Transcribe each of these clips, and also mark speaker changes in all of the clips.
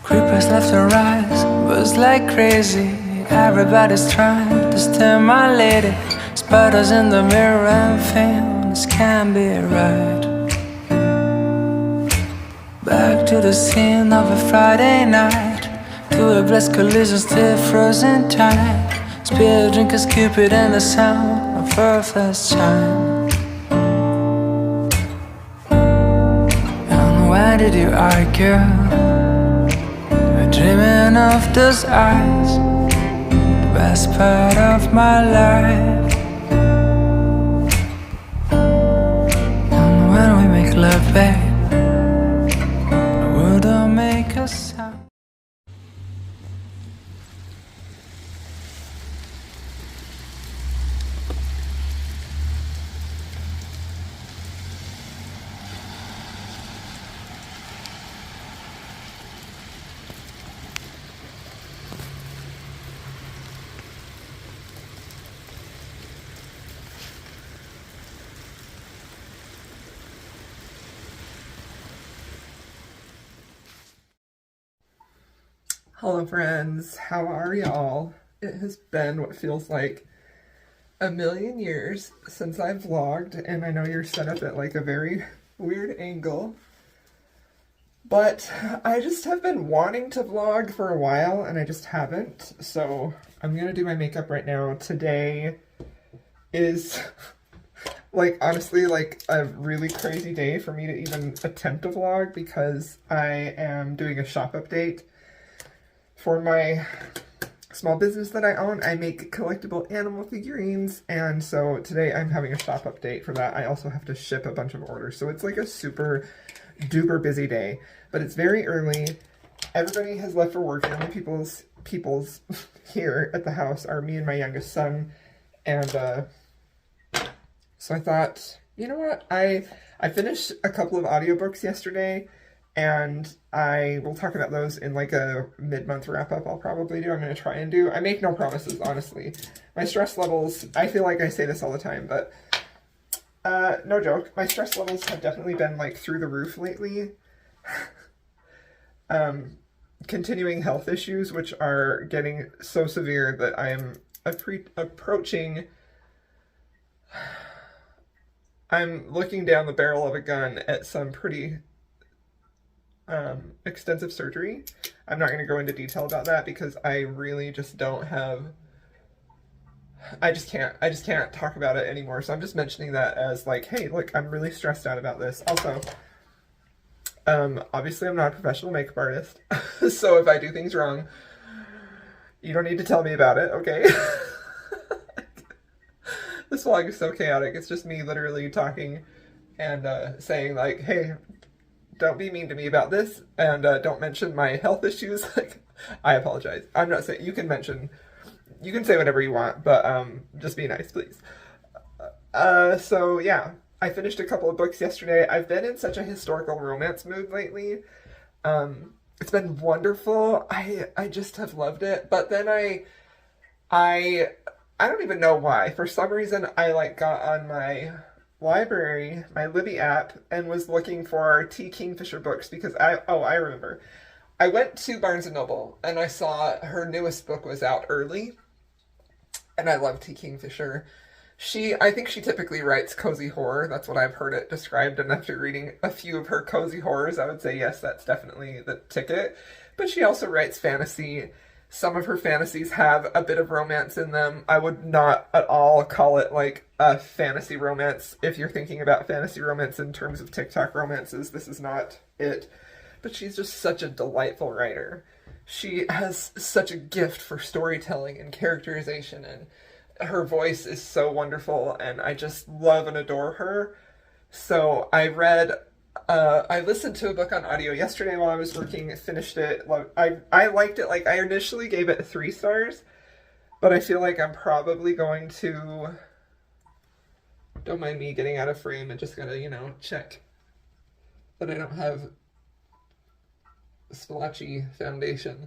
Speaker 1: Creepers left to rise, buzz like crazy. Everybody's trying to steal my lady. Spiders in the mirror and feel this can't be right. Back to the scene of a Friday night, to a blessed collision, still frozen tight. Spear drinkers, Cupid and the sound of her first chime. And why did you argue? We're dreaming of those eyes, the best part of my life. And when we make love, babe, the world don't make a sound.
Speaker 2: Hello friends, how are y'all? It has been what feels like a million years since I've vlogged, and I know you're set up at like a very weird angle, but I just have been wanting to vlog for a while and I just haven't, so I'm gonna do my makeup right now. Today is like honestly like a really crazy day for me to even attempt a vlog because I am doing a shop update for my small business that I own. I make collectible animal figurines, and so today I'm having a shop update for that. I also have to ship a bunch of orders, so it's like a super duper busy day, but it's very early. Everybody has left for work. The only people's here at the house are me and my youngest son, and so I thought, you know what, I finished a couple of audiobooks yesterday, and I will talk about those in like a mid-month wrap-up I'll probably do. I'm going to try and do. I make no promises, honestly. My stress levels, I feel like I say this all the time, but no joke. My stress levels have definitely been like through the roof lately. Continuing health issues, which are getting so severe that I am approaching... I'm looking down the barrel of a gun at some pretty... extensive surgery. I'm not going to go into detail about that because I really just don't have, I just can't talk about it anymore. So I'm just mentioning that as like, hey, look, I'm really stressed out about this. Also, obviously I'm not a professional makeup artist. So if I do things wrong, you don't need to tell me about it, okay? This vlog is so chaotic. It's just me literally talking and saying like, hey, don't be mean to me about this, and don't mention my health issues. Like, I apologize. I'm not saying, you can say whatever you want, but just be nice, please. So yeah, I finished a couple of books yesterday. I've been in such a historical romance mood lately. It's been wonderful. I just have loved it. But then I don't even know why. For some reason, I like got on my library, my Libby app, and was looking for T. Kingfisher books because I remember. I went to Barnes & Noble and I saw her newest book was out early, and I love T. Kingfisher. I think she typically writes cozy horror. That's what I've heard it described, and after reading a few of her cozy horrors, I would say yes, that's definitely the ticket. But she also writes fantasy. Some of her fantasies have a bit of romance in them. I would not at all call it like a fantasy romance. If you're thinking about fantasy romance in terms of TikTok romances, this is not it. But she's just such a delightful writer. She has such a gift for storytelling and characterization, and her voice is so wonderful, and I just love and adore her. So I listened to a book on audio yesterday while I was working, finished it. I liked it. Like, I initially gave it 3 stars, but I feel like I'm probably going to, don't mind me getting out of frame and just gotta, check that I don't have splotchy foundation.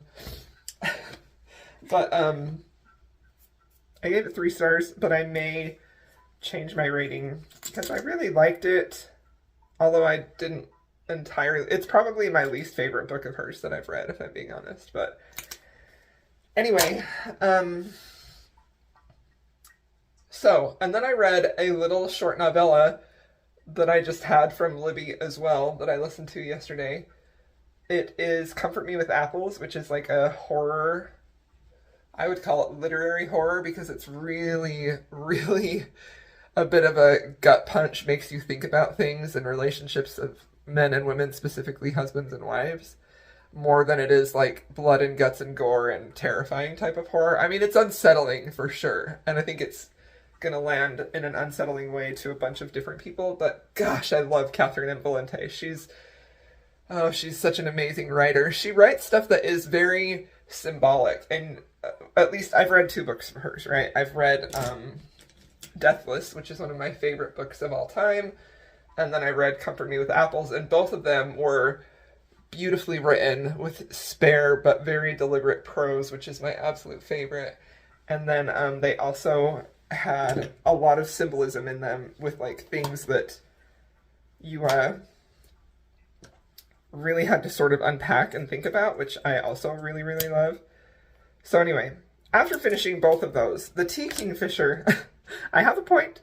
Speaker 2: But I gave it 3 stars, but I may change my rating because I really liked it. Although I didn't entirely... It's probably my least favorite book of hers that I've read, if I'm being honest. But anyway, so, and then I read a little short novella that I just had from Libby as well, that I listened to yesterday. It is Comfort Me with Apples, which is like a horror... I would call it literary horror because it's really, really a bit of a gut punch, makes you think about things and relationships of men and women, specifically husbands and wives, more than it is like blood and guts and gore and terrifying type of horror. I mean, it's unsettling for sure, and I think it's going to land in an unsettling way to a bunch of different people, but gosh, I love Catherine M. Valente. She's such an amazing writer. She writes stuff that is very symbolic, and at least I've read 2 books from hers, right? I've read Deathless, which is one of my favorite books of all time, and then I read Comfort Me with Apples, and both of them were beautifully written with spare but very deliberate prose, which is my absolute favorite. And then they also had a lot of symbolism in them with like things that you really had to sort of unpack and think about, which I also really, really love. So anyway, after finishing both of those, the Tea Kingfisher, I have a point.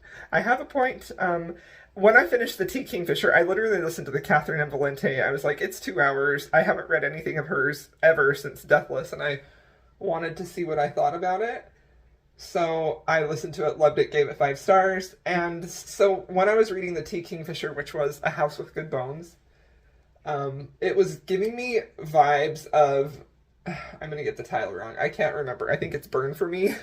Speaker 2: When I finished the Tea Kingfisher, I literally listened to the Catherine M. Valente. I was like, it's 2 hours. I haven't read anything of hers ever since Deathless, and I wanted to see what I thought about it. So I listened to it, loved it, gave it 5 stars. And so when I was reading the Tea Kingfisher, which was A House with Good Bones, it was giving me vibes of... I'm going to get the title wrong. I can't remember. I think it's Burn for Me.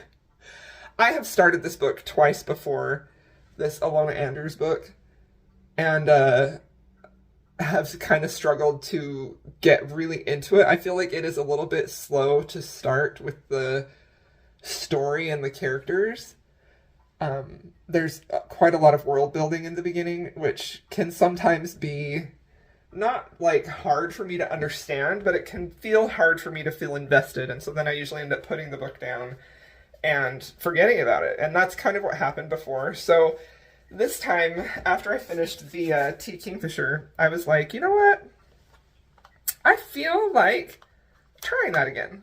Speaker 2: I have started this book twice before, this Alona Andrews book, and have kind of struggled to get really into it. I feel like it is a little bit slow to start with the story and the characters. There's quite a lot of world building in the beginning, which can sometimes be not like hard for me to understand, but it can feel hard for me to feel invested. And so then I usually end up putting the book down and forgetting about it. And that's kind of what happened before. So this time, after I finished the Tea Kingfisher, I was like, you know what? I feel like trying that again.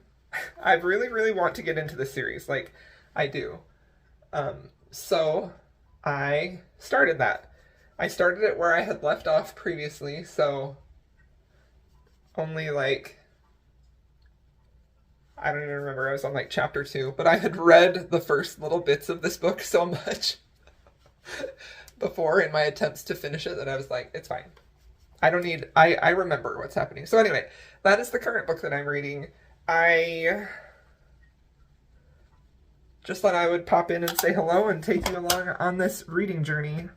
Speaker 2: I really, really want to get into this series. Like, I do. So I started that. I started it where I had left off previously, so only like, I don't even remember, I was on like chapter 2, but I had read the first little bits of this book so much before in my attempts to finish it that I was like, it's fine. I remember what's happening. So anyway, that is the current book that I'm reading. I just thought I would pop in and say hello and take you along on this reading journey.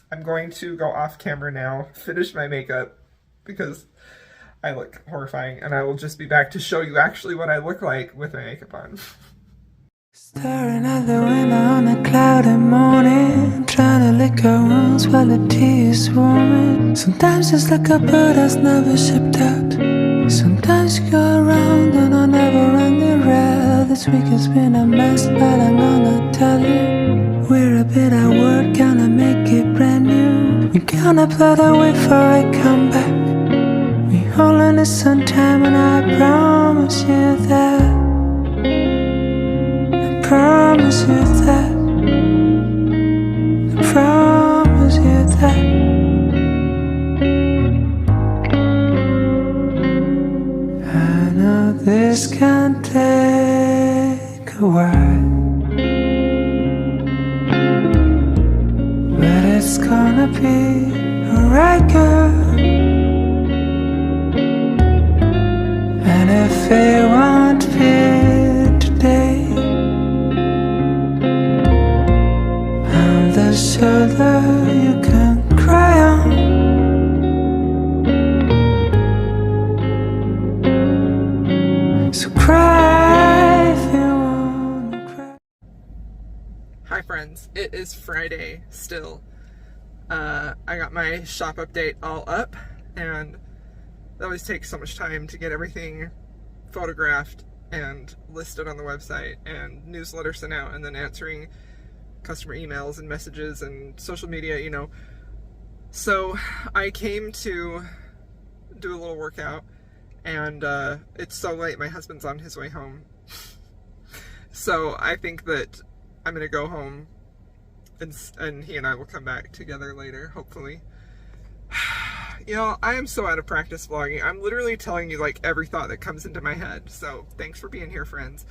Speaker 2: I'm going to go off camera now, finish my makeup, because I look horrifying, and I will just be back to show you actually what I look like with my makeup on.
Speaker 1: Staring out the window on a cloudy morning, trying to lick our wounds while the tea is warming. Sometimes it's like a bird that's never shipped out. Sometimes you go around on a never-ending rail. This week has been a mess, but I'm gonna tell you, we're a bit at work, gonna make it brand new. We're gonna put away for a comeback. We all in this some time, and I promise you that. I promise you that. I promise you that. I know this can take a while, but it's gonna be alright, girl. And if it won't be today, I'm the shoulder you can cry on. So cry if you wanna cry.
Speaker 2: Hi friends, it is Friday still. I got my shop update all up, and that always takes so much time to get everything photographed and listed on the website and newsletter sent out and then answering customer emails and messages and social media, you know. So I came to do a little workout, and it's so late, my husband's on his way home. So I think that I'm gonna go home and he and I will come back together later, hopefully. You know, I am so out of practice vlogging. I'm literally telling you like every thought that comes into my head. So thanks for being here, friends.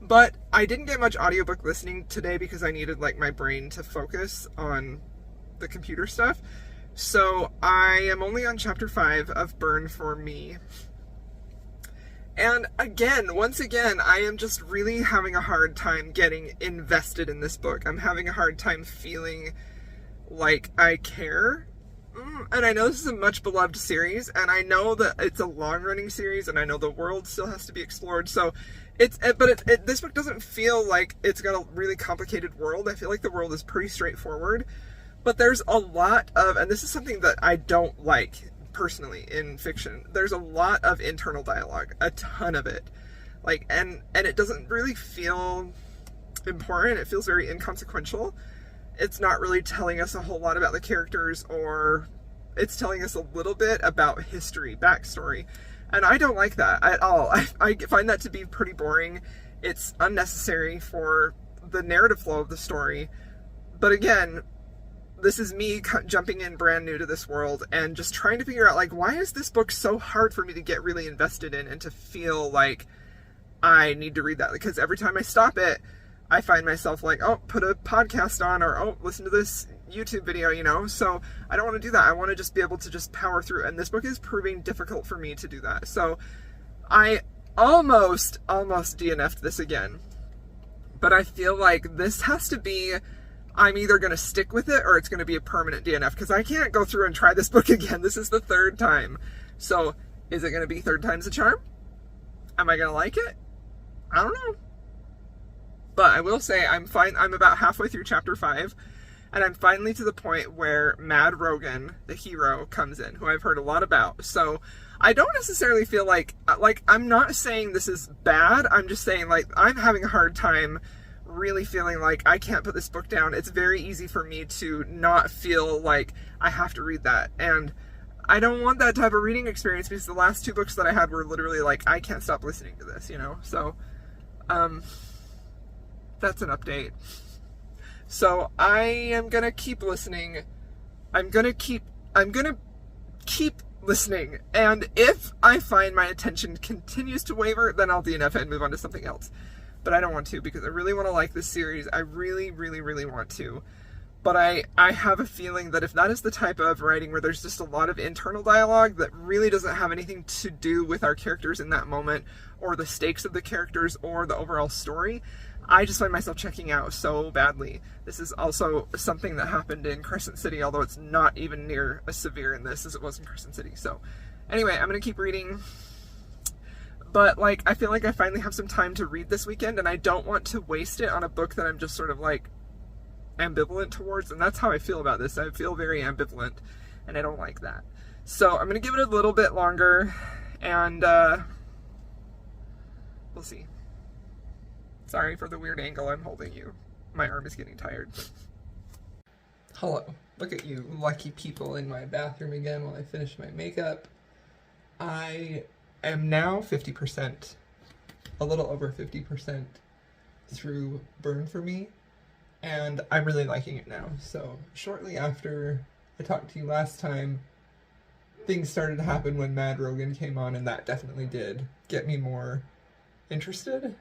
Speaker 2: But I didn't get much audiobook listening today because I needed like my brain to focus on the computer stuff. So I am only on chapter 5 of Burn for Me. And again, once again, I am just really having a hard time getting invested in this book. I'm having a hard time feeling like I care. And I know this is a much beloved series, and I know that it's a long-running series, and I know the world still has to be explored. So this book doesn't feel like it's got a really complicated world. I feel like the world is pretty straightforward. But there's a lot of, and this is something that I don't like personally in fiction, there's a lot of internal dialogue, a ton of it. Like, and it doesn't really feel important. It feels very inconsequential. It's not really telling us a whole lot about the characters, or it's telling us a little bit about history, backstory. And I don't like that at all. I find that to be pretty boring. It's unnecessary for the narrative flow of the story. But again, this is me jumping in brand new to this world and just trying to figure out, like, why is this book so hard for me to get really invested in and to feel like I need to read that? Because every time I stop it, I find myself like, oh, put a podcast on, or oh, listen to this YouTube video, you know? So I don't want to do that. I want to just be able to just power through. And this book is proving difficult for me to do that. So I almost DNF'd this again. But I feel like this has to be, I'm either going to stick with it or it's going to be a permanent DNF, because I can't go through and try this book again. This is the third time. So is it going to be third time's a charm? Am I going to like it? I don't know. But I will say I'm about halfway through chapter 5, and I'm finally to the point where Mad Rogan, the hero, comes in, who I've heard a lot about. So I don't necessarily feel like I'm not saying this is bad. I'm just saying, like, I'm having a hard time really feeling like I can't put this book down. It's very easy for me to not feel like I have to read that. And I don't want that type of reading experience, because the last 2 books that I had were literally like, I can't stop listening to this, you know? So, that's an update. So I am gonna keep listening. I'm gonna keep listening. And if I find my attention continues to waver, then I'll DNF it and move on to something else. But I don't want to, because I really want to like this series. I really want to. But I have a feeling that if that is the type of writing where there's just a lot of internal dialogue that really doesn't have anything to do with our characters in that moment, or the stakes of the characters, or the overall story, I just find myself checking out so badly. This is also something that happened in Crescent City, although it's not even near as severe in this as it was in Crescent City. So anyway, I'm going to keep reading. But, like, I feel like I finally have some time to read this weekend, and I don't want to waste it on a book that I'm just sort of, like, ambivalent towards. And that's how I feel about this. I feel very ambivalent, and I don't like that. So I'm going to give it a little bit longer, and we'll see. Sorry for the weird angle I'm holding you. My arm is getting tired. Hello. Look at you lucky people in my bathroom again while I finish my makeup. I am now 50%, a little over 50% through Burn for Me, and I'm really liking it now. So shortly after I talked to you last time, things started to happen when Mad Rogan came on, and that definitely did get me more interested.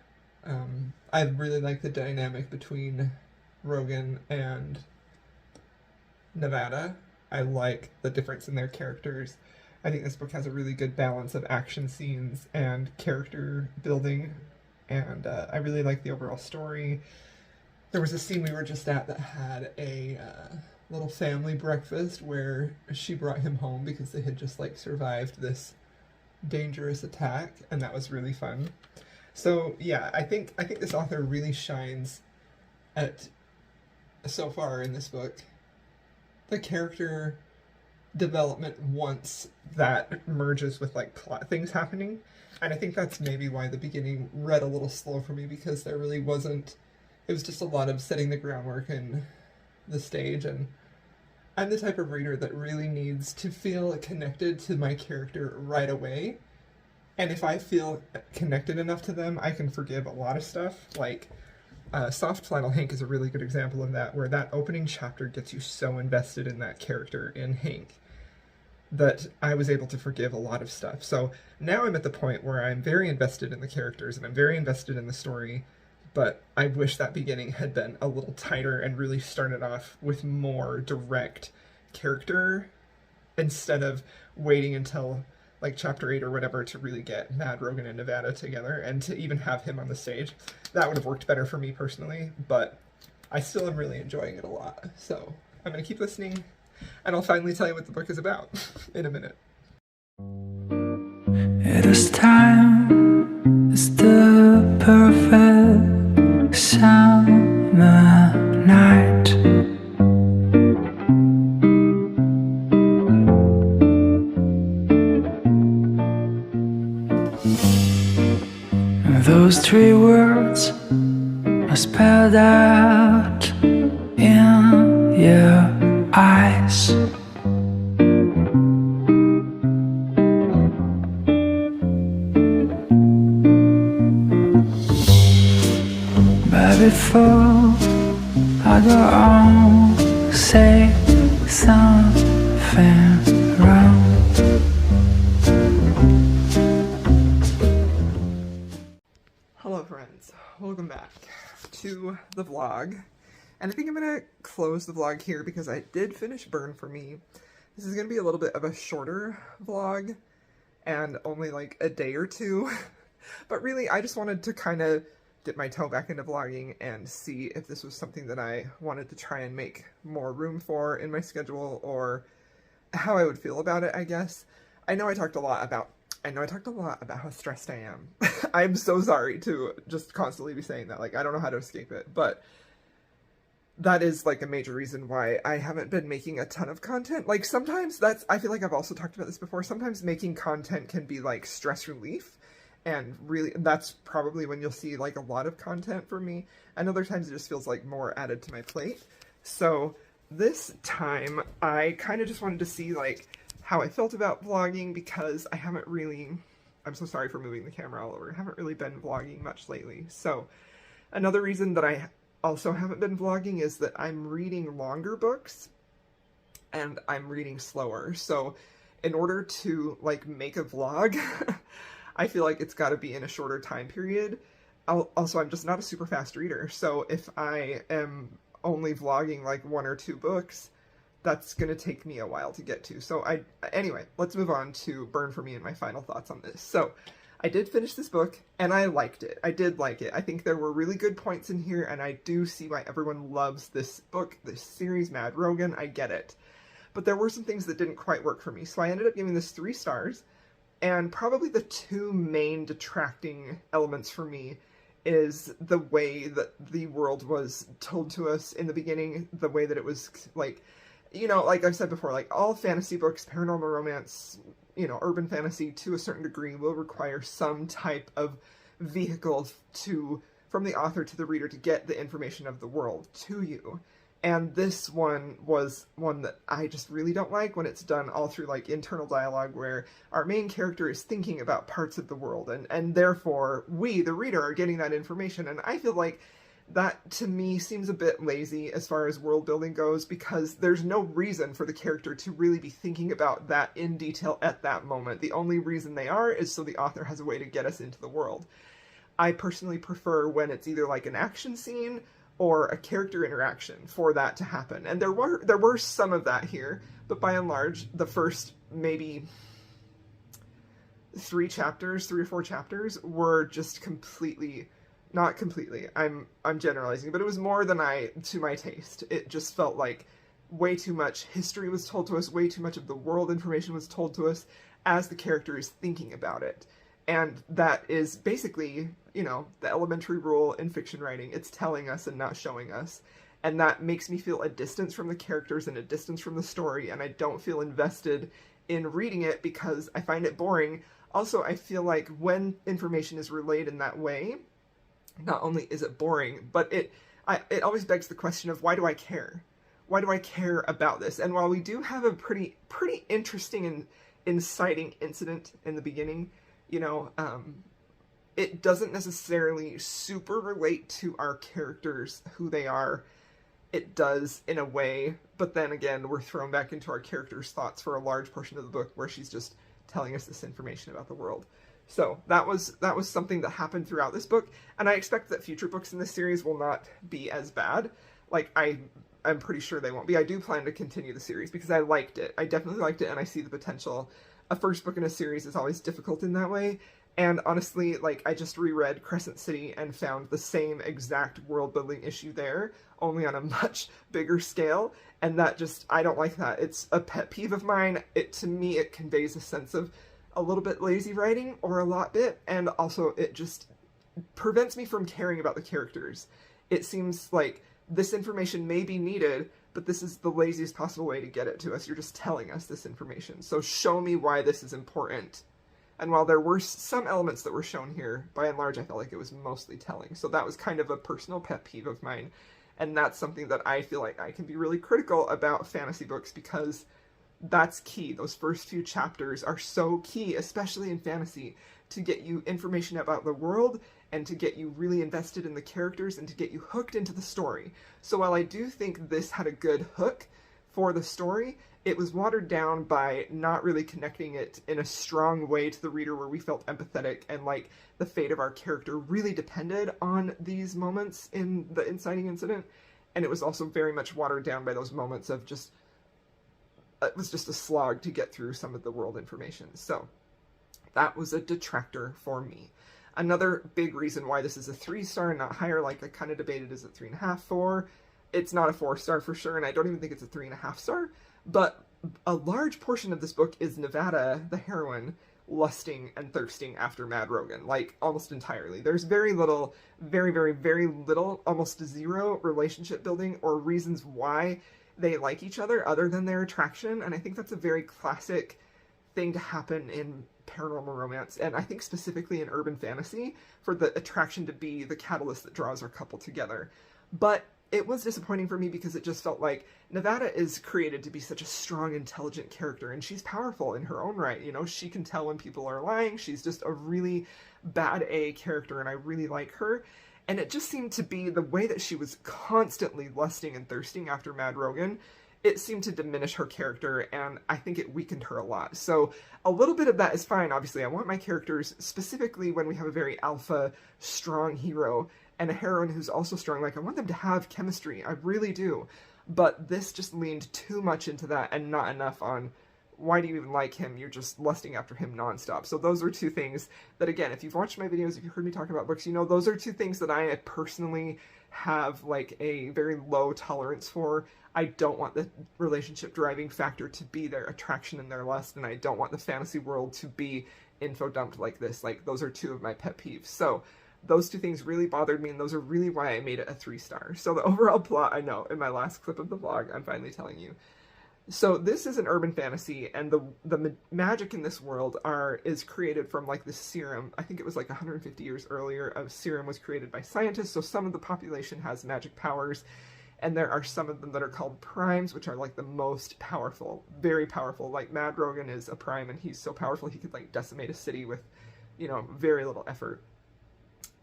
Speaker 2: I really like the dynamic between Rogan and Nevada. I like the difference in their characters. I think this book has a really good balance of action scenes and character building, and I really like the overall story. There was a scene we were just at that had a little family breakfast where she brought him home because they had just like survived this dangerous attack, and that was really fun. So yeah, I think this author really shines at, so far in this book, the character development once that merges with like plot things happening. And I think that's maybe why the beginning read a little slow for me, because there really wasn't, it was just a lot of setting the groundwork and the stage. And I'm the type of reader that really needs to feel connected to my character right away. And if I feel connected enough to them, I can forgive a lot of stuff. Like, Soft Flannel Hank is a really good example of that, where that opening chapter gets you so invested in that character, in Hank, that I was able to forgive a lot of stuff. So now I'm at the point where I'm very invested in the characters and I'm very invested in the story, but I wish that beginning had been a little tighter and really started off with more direct character instead of waiting until like chapter 8 or whatever to really get Mad Rogan and Nevada together and to even have him on the stage. That would have worked better for me personally, but I still am really enjoying it a lot. So I'm going to keep listening, and I'll finally tell you what the book is about in a minute.
Speaker 1: It is time, it's the perfect summer night. Those three words are spelled out in your eyes. But before I go on, say something wrong.
Speaker 2: Hello friends, welcome back to the vlog. And I think I'm going to close the vlog here because I did finish Burn for Me. This is going to be a little bit of a shorter vlog and only like a day or two. But really, I just wanted to kind of dip my toe back into vlogging and see if this was something that I wanted to try and make more room for in my schedule, or how I would feel about it, I guess. I know I talked a lot about how stressed I am. I'm so sorry to just constantly be saying that. Like, I don't know how to escape it, but that is like a major reason why I haven't been making a ton of content. Like, sometimes I feel like I've also talked about this before, sometimes making content can be like stress relief, and really that's probably when you'll see like a lot of content from me, and other times it just feels like more added to my plate. So this time I kind of just wanted to see like how I felt about vlogging, because I haven't really, I'm so sorry for moving the camera all over, I haven't really been vlogging much lately. So another reason that I also haven't been vlogging is that I'm reading longer books and I'm reading slower. So in order to like make a vlog, I feel like it's got to be in a shorter time period. Also, I'm just not a super fast reader. So if I am only vlogging like 1 or 2 books, that's going to take me a while to get to. So anyway, let's move on to Burn for Me and my final thoughts on this. So I did finish this book and I liked it. I did like it. I think there were really good points in here, and I do see why everyone loves this book, this series, Mad Rogan. I get it. But there were some things that didn't quite work for me. So I ended up giving this 3 stars. And probably the 2 main detracting elements for me is the way that the world was told to us in the beginning, the way that it was like, you know, like I've said before, like all fantasy books, paranormal romance, you know, urban fantasy to a certain degree will require some type of vehicle from the author to the reader to get the information of the world to you. And this one was one that I just really don't like, when it's done all through like internal dialogue where our main character is thinking about parts of the world, and therefore we, the reader, are getting that information. And I feel like that to me seems a bit lazy as far as world building goes, because there's no reason for the character to really be thinking about that in detail at that moment. The only reason they are is so the author has a way to get us into the world. I personally prefer when it's either like an action scene or a character interaction for that to happen. And there were some of that here, but by and large, the first maybe 3 or 4 chapters were just completely, not completely, I'm generalizing, but it was more than to my taste. It just felt like way too much history was told to us, way too much of the world information was told to us as the character is thinking about it. And that is basically, you know, the elementary rule in fiction writing. It's telling us and not showing us. and that makes me feel a distance from the characters and a distance from the story, and I don't feel invested in reading it because I find it boring. Also, I feel like when information is relayed in that way, not only is it boring, but it always begs the question of, why do I care? Why do I care about this? And while we do have a pretty interesting and inciting incident in the beginning, you know, it doesn't necessarily super relate to our characters, who they are. It does in a way, but then again, we're thrown back into our character's thoughts for a large portion of the book, where she's just telling us this information about the world. So that was something that happened throughout this book, and I expect that future books in this series will not be as bad. Like, I'm pretty sure they won't be. I do plan to continue the series because I liked it. I definitely liked it, and I see the potential. A first book in a series is always difficult in that way, and honestly, like, I just reread Crescent City and found the same exact world-building issue there, only on a much bigger scale, and that just, I don't like that. It's a pet peeve of mine. To me, it conveys a sense of a little bit lazy writing, or a lot bit, and also it just prevents me from caring about the characters. It seems like this information may be needed, but this is the laziest possible way to get it to us. You're just telling us this information, so show me why this is important. And while there were some elements that were shown here, by and large I felt like it was mostly telling. So that was kind of a personal pet peeve of mine, and that's something that I feel like I can be really critical about fantasy books, because that's key. Those first few chapters are so key, especially in fantasy, to get you information about the world and to get you really invested in the characters and to get you hooked into the story. So while I do think this had a good hook for the story, it was watered down by not really connecting it in a strong way to the reader, where we felt empathetic and like the fate of our character really depended on these moments in the inciting incident. And it was also very much watered down by those moments of just, it was just a slog to get through some of the world information. So that was a detractor for me. Another big reason why this is a 3-star and not higher, like I kind of debated, is it 3.5, 4? It's not a 4-star for sure, and I don't even think it's a 3.5-star, but a large portion of this book is Nevada, the heroine, lusting and thirsting after Mad Rogan, like almost entirely. There's very little, very, very, very little, almost zero relationship building or reasons why they like each other than their attraction, and I think that's a very classic thing to happen in paranormal romance, and I think specifically in urban fantasy, for the attraction to be the catalyst that draws our couple together. But it was disappointing for me because it just felt like Nevada is created to be such a strong, intelligent character, and she's powerful in her own right. You know, she can tell when people are lying. She's just a really bad A character, and I really like her. And it just seemed to be the way that she was constantly lusting and thirsting after Mad Rogan. It seemed to diminish her character, and I think it weakened her a lot. So a little bit of that is fine. Obviously, I want my characters, specifically when we have a very alpha, strong hero, and a heroine who's also strong, like, I want them to have chemistry. I really do. But this just leaned too much into that and not enough on, why do you even like him? You're just lusting after him nonstop. So those are two things that, again, if you've watched my videos, if you've heard me talk about books, you know those are two things that I personally have, like, a very low tolerance for. I don't want the relationship driving factor to be their attraction and their lust, and I don't want the fantasy world to be info dumped like this. Like, those are two of my pet peeves. So those two things really bothered me, and those are really why I made it a 3-star. So the overall plot, I know, in my last clip of the vlog, I'm finally telling you. So this is an urban fantasy, and the magic in this world is created from, like, this serum. I think it was like 150 years earlier, a serum was created by scientists, so some of the population has magic powers, and there are some of them that are called primes, which are, like, the most powerful, very powerful. Like, Mad Rogan is a prime, and he's so powerful he could, like, decimate a city with, you know, very little effort.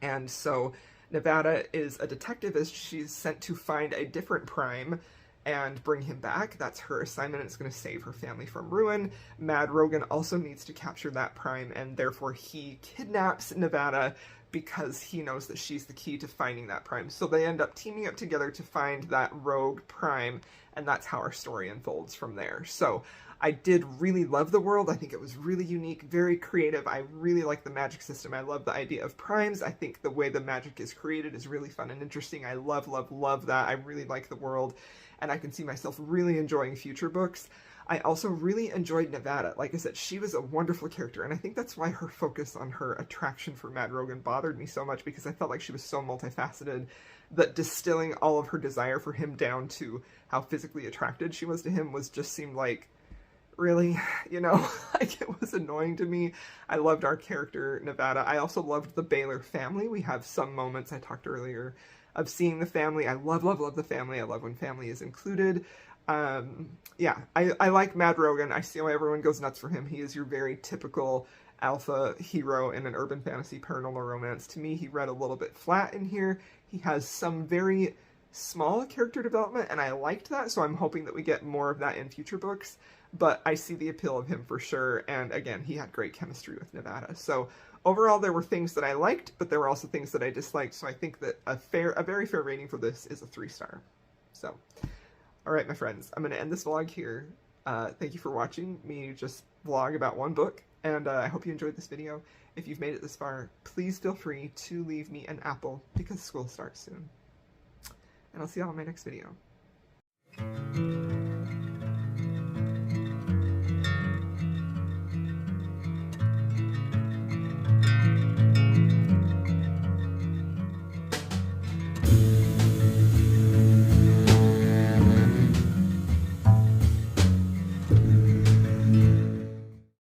Speaker 2: And so Nevada is a detective, as she's sent to find a different prime and bring him back. That's her assignment. It's going to save her family from ruin. Mad Rogan also needs to capture that prime, and therefore he kidnaps Nevada because he knows that she's the key to finding that prime. So they end up teaming up together to find that rogue prime, and that's how our story unfolds from there. So I did really love the world. I think it was really unique, very creative. I really like the magic system. I love the idea of primes. I think the way the magic is created is really fun and interesting. I love, love, love that. I really like the world, and I can see myself really enjoying future books. I also really enjoyed Nevada. Like I said, she was a wonderful character, and I think that's why her focus on her attraction for Mad Rogan bothered me so much, because I felt like she was so multifaceted that distilling all of her desire for him down to how physically attracted she was to him was just seemed like, really, you know, like it was annoying to me. I loved our character, Nevada. I also loved the Baylor family. We have some moments I talked earlier of seeing the family. I love, love, love the family. I love when family is included. Yeah, I like Mad Rogan. I see why everyone goes nuts for him. He is your very typical alpha hero in an urban fantasy paranormal romance. To me, he read a little bit flat in here. He has some very small character development, and I liked that, so I'm hoping that we get more of that in future books. But I see the appeal of him for sure, and again, he had great chemistry with Nevada. So overall, there were things that I liked, but there were also things that I disliked, so I think that a very fair rating for this is a 3-star. So, alright my friends, I'm going to end this vlog here. Thank you for watching me just vlog about one book, and I hope you enjoyed this video. If you've made it this far, please feel free to leave me an apple, because school starts soon. And I'll see y'all in my next video.